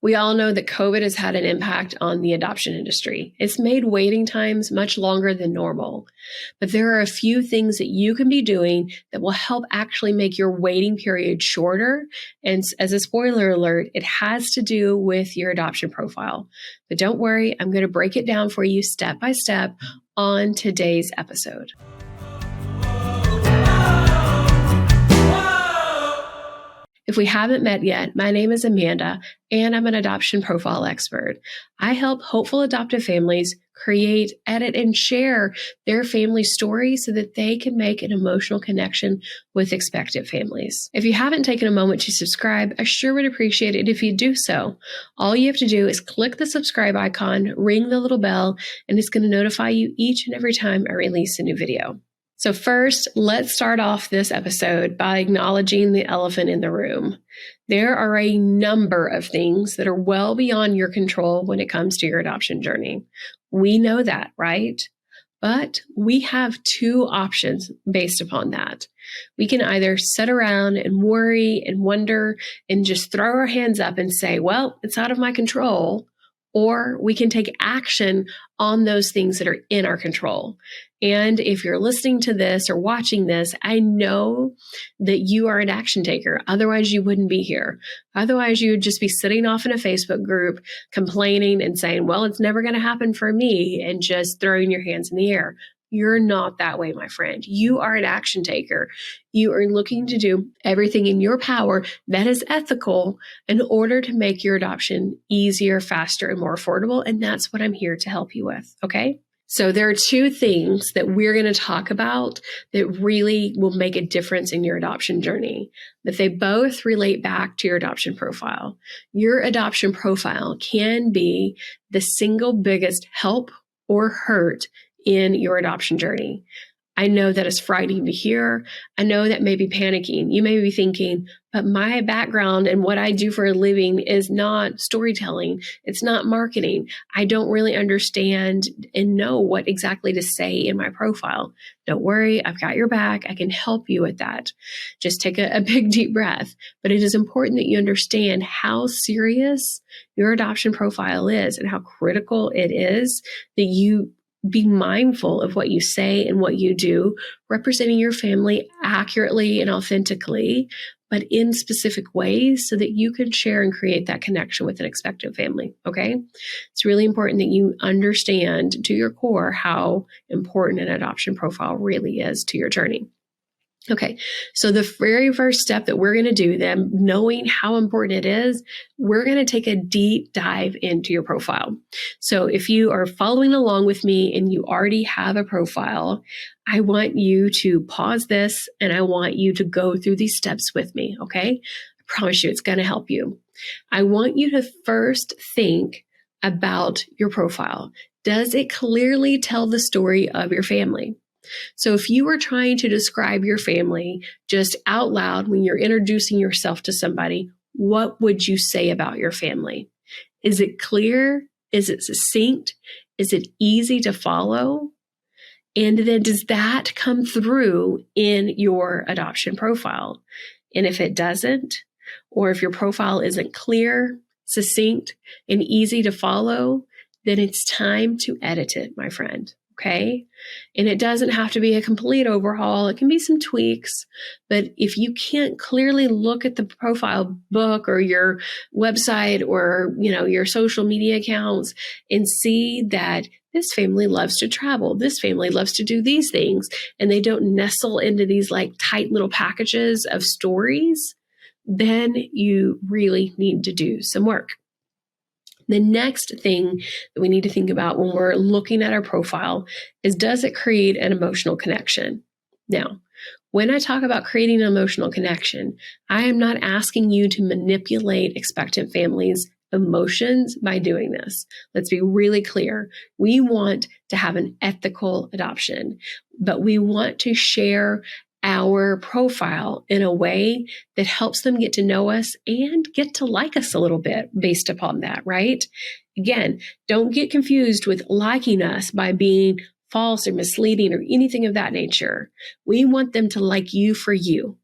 We all know that COVID has had an impact on the adoption industry. It's made waiting times much longer than normal. But there are a few things that you can be doing that will help actually make your waiting period shorter. And as a spoiler alert, it has to do with your adoption profile. But don't worry, I'm going to break it down for you step by step on today's episode. If we haven't met yet, my name is Amanda, and I'm an adoption profile expert. I help hopeful adoptive families create, edit, and share their family story so that they can make an emotional connection with expectant families. If you haven't taken a moment to subscribe, I sure would appreciate it if you do so. All you have to do is click the subscribe icon, ring the little bell, and it's going to notify you each and every time I release a new video. So first, let's start off this episode by acknowledging the elephant in the room. There are a number of things that are well beyond your control when it comes to your adoption journey. We know that, right? But we have two options based upon that. We can either sit around and worry and wonder and just throw our hands up and say, well, it's out of my control. Or we can take action on those things that are in our control. And if you're listening to this or watching this, I know that you are an action taker. Otherwise, you wouldn't be here. Otherwise, you would just be sitting off in a Facebook group complaining and saying, well, it's never going to happen for me, and just throwing your hands in the air. You're not that way, my friend. You are an action taker. You are looking to do everything in your power that is ethical in order to make your adoption easier, faster, and more affordable. And that's what I'm here to help you with. Okay? So there are two things that we're going to talk about that really will make a difference in your adoption journey, but they both relate back to your adoption profile. Your adoption profile can be the single biggest help or hurt in your adoption journey. I know that is frightening to hear. I know that may be panicking. You may be thinking, but my background and what I do for a living is not storytelling. It's not marketing. I don't really understand and know what exactly to say in my profile. Don't worry, I've got your back. I can help you with that. Just take a big deep breath. But it is important that you understand how serious your adoption profile is and how critical it is that you be mindful of what you say and what you do, representing your family accurately and authentically, but in specific ways so that you can share and create that connection with an expectant family, okay? It's really important that you understand to your core how important an adoption profile really is to your journey. Okay, so the very first step that we're going to do then, knowing how important it is, we're going to take a deep dive into your profile. So if you are following along with me and you already have a profile, I want you to pause this and I want you to go through these steps with me, okay? I promise you it's going to help you. I want you to first think about your profile. Does it clearly tell the story of your family? So if you were trying to describe your family just out loud when you're introducing yourself to somebody, what would you say about your family? Is it clear? Is it succinct? Is it easy to follow? And then does that come through in your adoption profile? And if it doesn't, or if your profile isn't clear, succinct, and easy to follow, then it's time to edit it, my friend. Okay. And it doesn't have to be a complete overhaul. It can be some tweaks, but if you can't clearly look at the profile book or your website or, your social media accounts and see that this family loves to travel, this family loves to do these things, and they don't nestle into these like tight little packages of stories, then you really need to do some work. The next thing that we need to think about when we're looking at our profile is, does it create an emotional connection? Now, when I talk about creating an emotional connection, I am not asking you to manipulate expectant families' emotions by doing this. Let's be really clear. We want to have an ethical adoption, but we want to share our profile in a way that helps them get to know us and get to like us a little bit based upon that, right? Again, don't get confused with liking us by being false or misleading or anything of that nature. We want them to like you for you.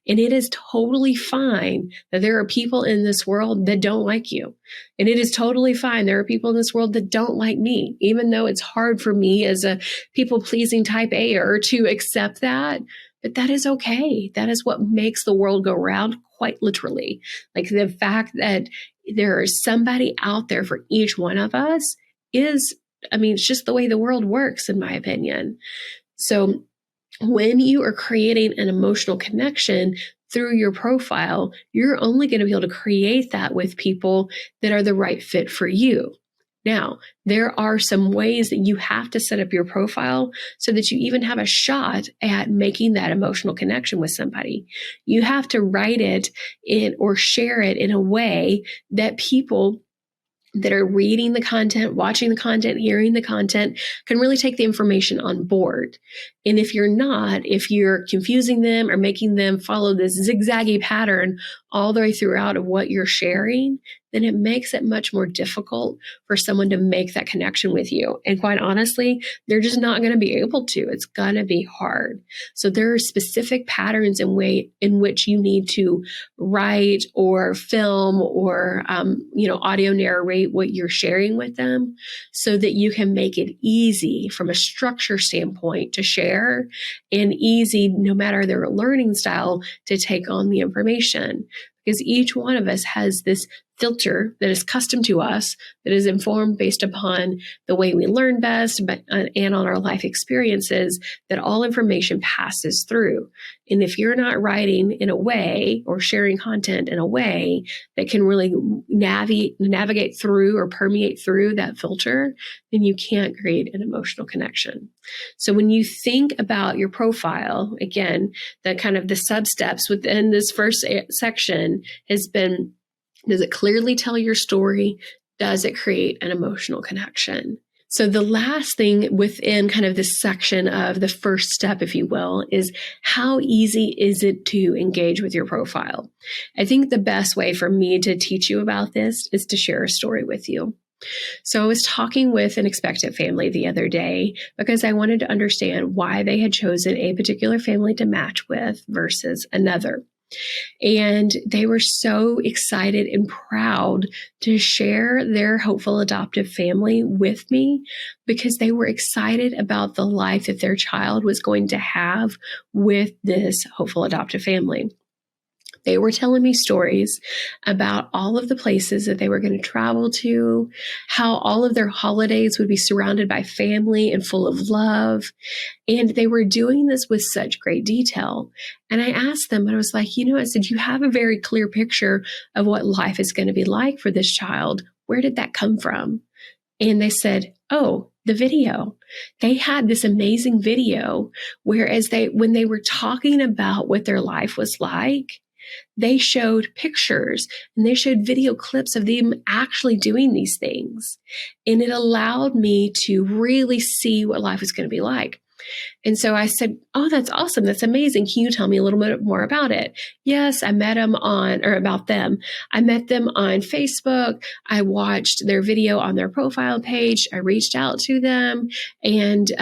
And it is totally fine that there are people in this world that don't like you. And it is totally fine. There are people in this world that don't like me, even though it's hard for me as a people-pleasing type A-er to accept that. But that is okay. That is what makes the world go round, quite literally. Like the fact that there is somebody out there for each one of us is, it's just the way the world works, in my opinion. So when you are creating an emotional connection through your profile, you're only going to be able to create that with people that are the right fit for you. Now, there are some ways that you have to set up your profile so that you even have a shot at making that emotional connection with somebody. You have to write it in or share it in a way that people that are reading the content, watching the content, hearing the content, can really take the information on board. And if you're confusing them or making them follow this zigzaggy pattern all the way throughout of what you're sharing, then it makes it much more difficult for someone to make that connection with you. And quite honestly, they're just not going to be able to. It's going to be hard. So there are specific patterns in which you need to write or film or audio narrate what you're sharing with them so that you can make it easy from a structure standpoint to share and easy, no matter their learning style, to take on the information. Because each one of us has this filter that is custom to us, that is informed based upon the way we learn best, and on our life experiences, that all information passes through. And if you're not writing in a way or sharing content in a way that can really navigate through or permeate through that filter, then you can't create an emotional connection. So when you think about your profile, again, the sub-steps within this first section has been, does it clearly tell your story? Does it create an emotional connection? So the last thing within kind of this section of the first step, if you will, is how easy is it to engage with your profile? I think the best way for me to teach you about this is to share a story with you. So I was talking with an expectant family the other day because I wanted to understand why they had chosen a particular family to match with versus another. And they were so excited and proud to share their hopeful adoptive family with me because they were excited about the life that their child was going to have with this hopeful adoptive family. They were telling me stories about all of the places that they were going to travel to, how all of their holidays would be surrounded by family and full of love. And they were doing this with such great detail. And I asked them, and I was like, I said, you have a very clear picture of what life is going to be like for this child. Where did that come from? And they said, oh, the video. They had this amazing video, whereas when they were talking about what their life was like, they showed pictures and they showed video clips of them actually doing these things. And it allowed me to really see what life was going to be like. And so I said, oh, that's awesome. That's amazing. Can you tell me a little bit more about it? Yes, I met them about them. I met them on Facebook. I watched their video on their profile page. I reached out to them and,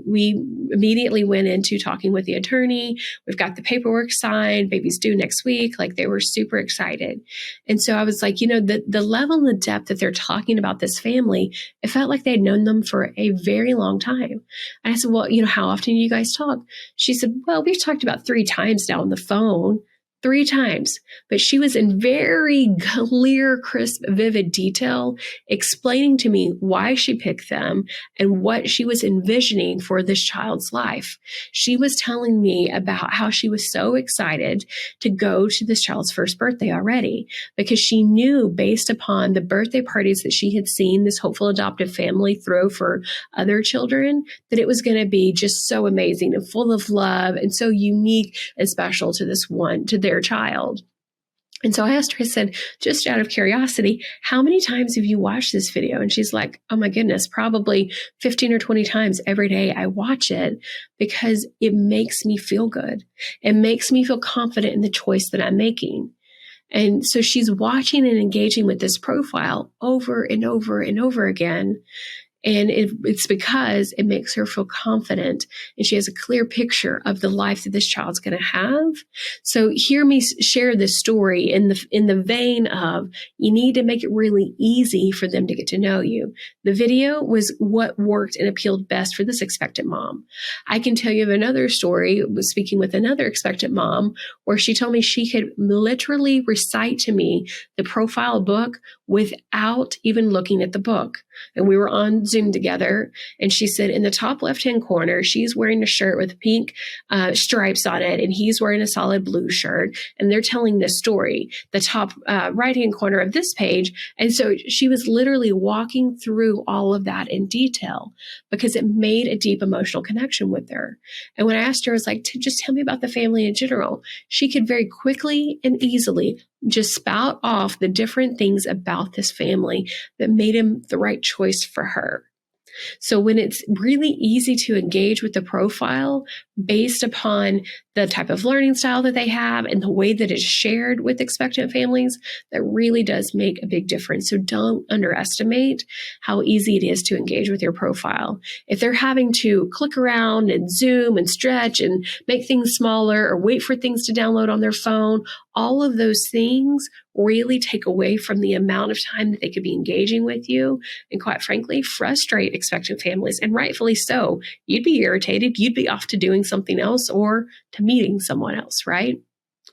we immediately went into talking with the attorney. We've got the paperwork signed. Baby's due next week. Like they were super excited. And so I was like, the level and the depth that they're talking about this family, it felt like they'd known them for a very long time. And I said, well, how often do you guys talk? She said, well, we've talked about 3 times now on the phone. 3 times, but she was in very clear, crisp, vivid detail explaining to me why she picked them and what she was envisioning for this child's life. She was telling me about how she was so excited to go to this child's first birthday already because she knew, based upon the birthday parties that she had seen this hopeful adoptive family throw for other children, that it was going to be just so amazing and full of love and so unique and special to their child. And so I asked her, I said, just out of curiosity, how many times have you watched this video? And she's like, oh my goodness, probably 15 or 20 times every day I watch it because it makes me feel good. It makes me feel confident in the choice that I'm making. And so she's watching and engaging with this profile over and over and over again. And it's because it makes her feel confident and she has a clear picture of the life that this child's going to have. So hear me share this story in the vein of, you need to make it really easy for them to get to know you. The video was what worked and appealed best for this expectant mom. I can tell you of another story, was speaking with another expectant mom, where she told me she could literally recite to me the profile book without even looking at the book. And we were on Zoom together, and she said in the top left-hand corner, she's wearing a shirt with pink stripes on it, and he's wearing a solid blue shirt, and they're telling this story, the top right-hand corner of this page. And so she was literally walking through all of that in detail because it made a deep emotional connection with her. And when I asked her, I was like, just tell me about the family in general, she could very quickly and easily just spout off the different things about this family that made him the right choice for her. So when it's really easy to engage with the profile based upon the type of learning style that they have and the way that it's shared with expectant families, that really does make a big difference. So don't underestimate how easy it is to engage with your profile. If they're having to click around and zoom and stretch and make things smaller or wait for things to download on their phone, all of those things really take away from the amount of time that they could be engaging with you, and quite frankly, frustrate expectant families, and rightfully so. You'd be irritated. You'd be off to doing something else or to meeting someone else, right?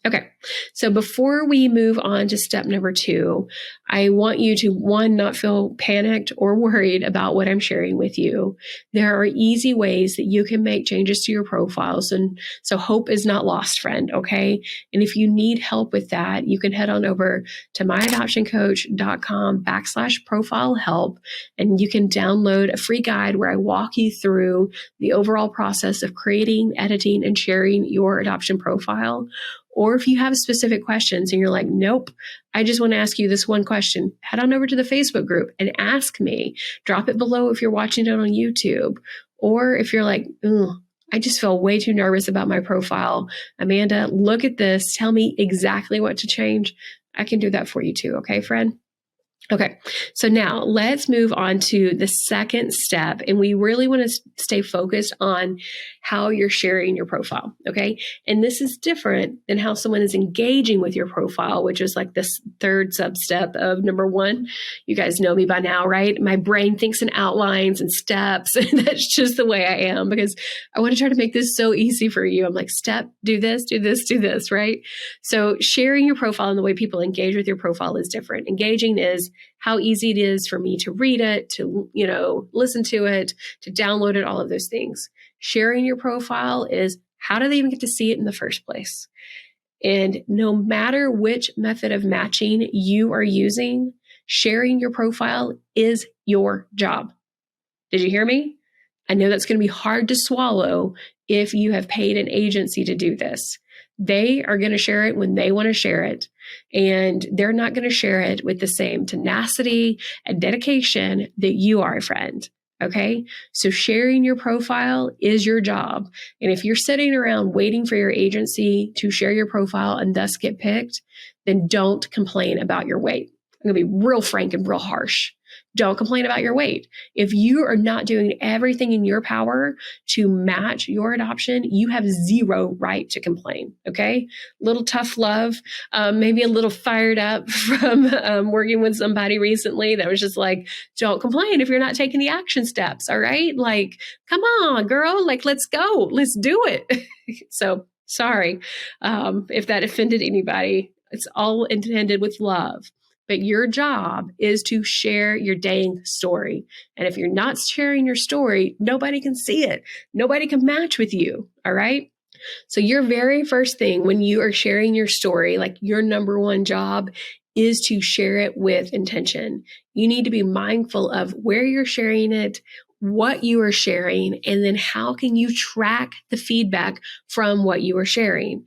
Okay, so before we move on to step number 2, I want you to, one, not feel panicked or worried about what I'm sharing with you. There are easy ways that you can make changes to your profiles, and so hope is not lost, friend, okay? And if you need help with that, you can head on over to myadoptioncoach.com/profile help, and you can download a free guide where I walk you through the overall process of creating, editing, and sharing your adoption profile. Or if you have specific questions and you're like, nope, I just want to ask you this one question, head on over to the Facebook group and ask me. Drop it below if you're watching it on YouTube. Or if you're like, I just feel way too nervous about my profile. Amanda, look at this. Tell me exactly what to change. I can do that for you too. Okay, friend? Okay, so now let's move on to the second step, and we really want to stay focused on how you're sharing your profile, okay? And this is different than how someone is engaging with your profile, which is like this third sub-step of number 1. You guys know me by now, right? My brain thinks in outlines and steps, and that's just the way I am because I want to try to make this so easy for you. I'm like, step, do this, do this, do this, right? So sharing your profile and the way people engage with your profile is different. Engaging is how easy it is for me to read it, to, listen to it, to download it, all of those things. Sharing your profile is how do they even get to see it in the first place? And no matter which method of matching you are using, sharing your profile is your job. Did you hear me? I know that's going to be hard to swallow if you have paid an agency to do this. They are going to share it when they want to share it, and they're not going to share it with the same tenacity and dedication that you are, friend. Okay? So sharing your profile is your job. And if you're sitting around waiting for your agency to share your profile and thus get picked, then don't complain about your weight. I'm going to be real frank and real harsh. Don't complain about your weight. If you are not doing everything in your power to match your adoption, you have zero right to complain, okay? Little tough love, maybe a little fired up from working with somebody recently that was just like, don't complain if you're not taking the action steps, all right? Like, come on, girl, like, let's go. Let's do it. So sorry if that offended anybody. It's all intended with love. But your job is to share your dang story. And if you're not sharing your story, nobody can see it. Nobody can match with you. All right. So your very first thing when you are sharing your story, like your number one job is to share it with intention. You need to be mindful of where you're sharing it, what you are sharing, and then how can you track the feedback from what you are sharing.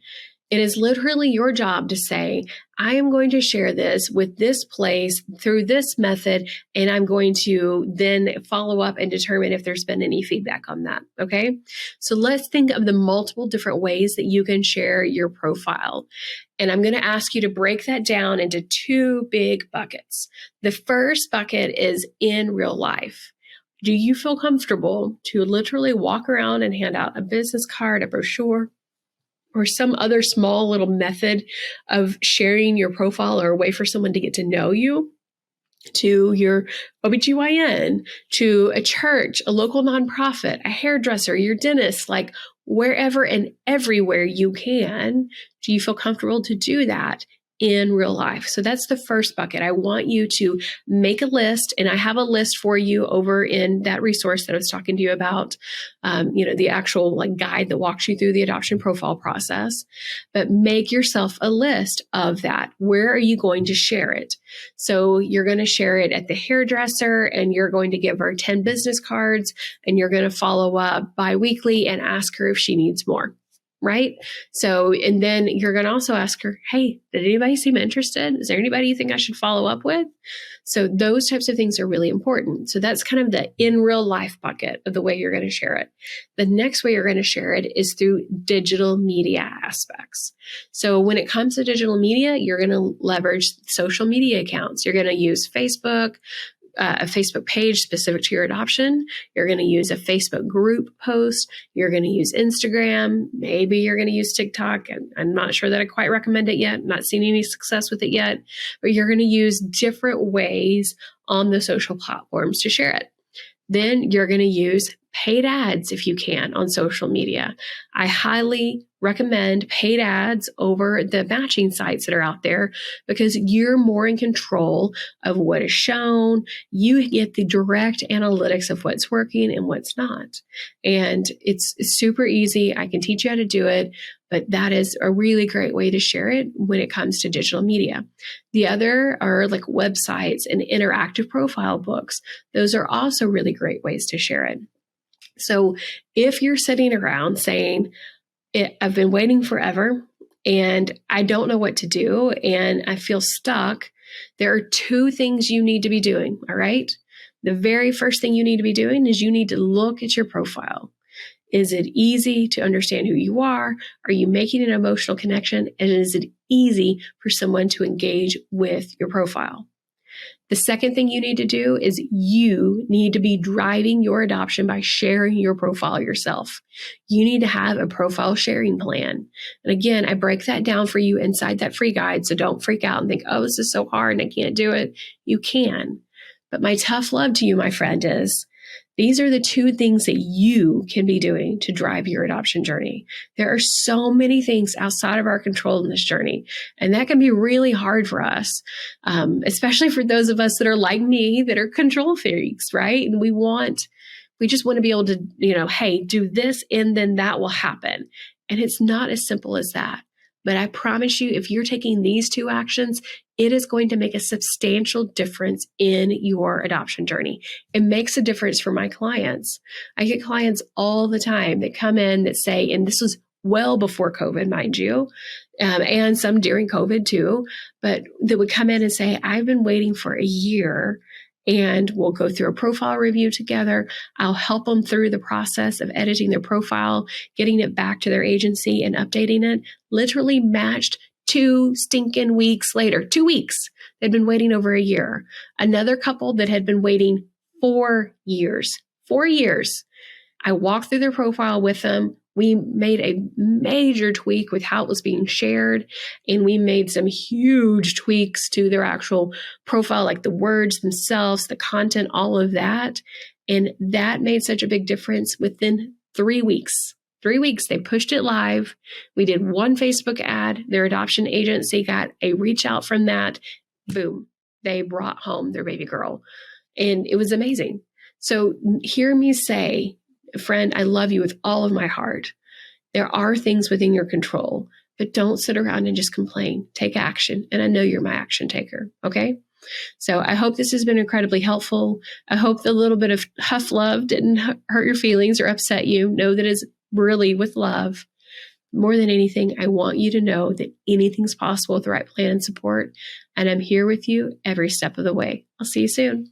It is literally your job to say, I am going to share this with this place through this method, and I'm going to then follow up and determine if there's been any feedback on that. Okay. So let's think of the multiple different ways that you can share your profile. And I'm going to ask you to break that down into 2 big buckets. The first bucket is in real life. Do you feel comfortable to literally walk around and hand out a business card, a brochure, or some other small little method of sharing your profile or a way for someone to get to know you, to your OBGYN, to a church, a local nonprofit, a hairdresser, your dentist, like wherever and everywhere you can? Do you feel comfortable to do that in real life? So that's the first bucket. I want you to make a list, and I have a list for you over in that resource that I was talking to you about, the actual like guide that walks you through the adoption profile process. But make yourself a list of that. Where are you going to share it? So you're going to share it at the hairdresser, and you're going to give her 10 business cards, and you're going to follow up biweekly and ask her if she needs more. Right? So, and then you're going to also ask her, hey, did anybody seem interested? Is there anybody you think I should follow up with? So those types of things are really important. So that's kind of the in real life bucket of the way you're going to share it. The next way you're going to share it is through digital media aspects. So when it comes to digital media, you're going to leverage social media accounts. You're going to use Facebook, a Facebook page specific to your adoption. You're going to use a Facebook group post. You're going to use Instagram. Maybe you're going to use TikTok. I'm not sure that I quite recommend it yet. I'm not seeing any success with it yet, but you're going to use different ways on the social platforms to share it. Then you're going to use paid ads if you can on social media. I highly recommend paid ads over the matching sites that are out there because you're more in control of what is shown. You get the direct analytics of what's working and what's not. And it's super easy. I can teach you how to do it, but that is a really great way to share it when it comes to digital media. The other are like websites and interactive profile books. Those are also really great ways to share it. So if you're sitting around saying, I've been waiting forever and I don't know what to do and I feel stuck, there are two things you need to be doing, all right? The very first thing you need to be doing is you need to look at your profile. Is it easy to understand who you are? Are you making an emotional connection? And is it easy for someone to engage with your profile? The second thing you need to do is you need to be driving your adoption by sharing your profile yourself. You need to have a profile sharing plan. And again, I break that down for you inside that free guide. So don't freak out and think, oh, this is so hard and I can't do it. You can. But my tough love to you, my friend, is these are the two things that you can be doing to drive your adoption journey. There are so many things outside of our control in this journey, and that can be really hard for us, especially for those of us that are like me, that are control freaks, right? And we just want to be able to, hey, do this and then that will happen. And it's not as simple as that. But I promise you, if you're taking these two actions, it is going to make a substantial difference in your adoption journey. It makes a difference for my clients. I get clients all the time that come in that say, and this was well before COVID, mind you, and some during COVID too, but that would come in and say, I've been waiting for a year. And we'll go through a profile review together. I'll help them through the process of editing their profile, getting it back to their agency and updating it. Literally matched 2 stinking weeks later, 2 weeks. They'd been waiting over a year. Another couple that had been waiting 4 years. 4 years. I walked through their profile with them. We made a major tweak with how it was being shared, and we made some huge tweaks to their actual profile, like the words themselves, the content, all of that. And that made such a big difference within 3 weeks. 3 weeks, they pushed it live. We did one Facebook ad. Their adoption agency got a reach out from that. Boom, they brought home their baby girl. And it was amazing. So hear me say, friend, I love you with all of my heart. There are things within your control, but don't sit around and just complain. Take action. And I know you're my action taker. Okay. So I hope this has been incredibly helpful. I hope the little bit of huff love didn't hurt your feelings or upset you. Know that it's really with love. More than anything, I want you to know that anything's possible with the right plan and support. And I'm here with you every step of the way. I'll see you soon.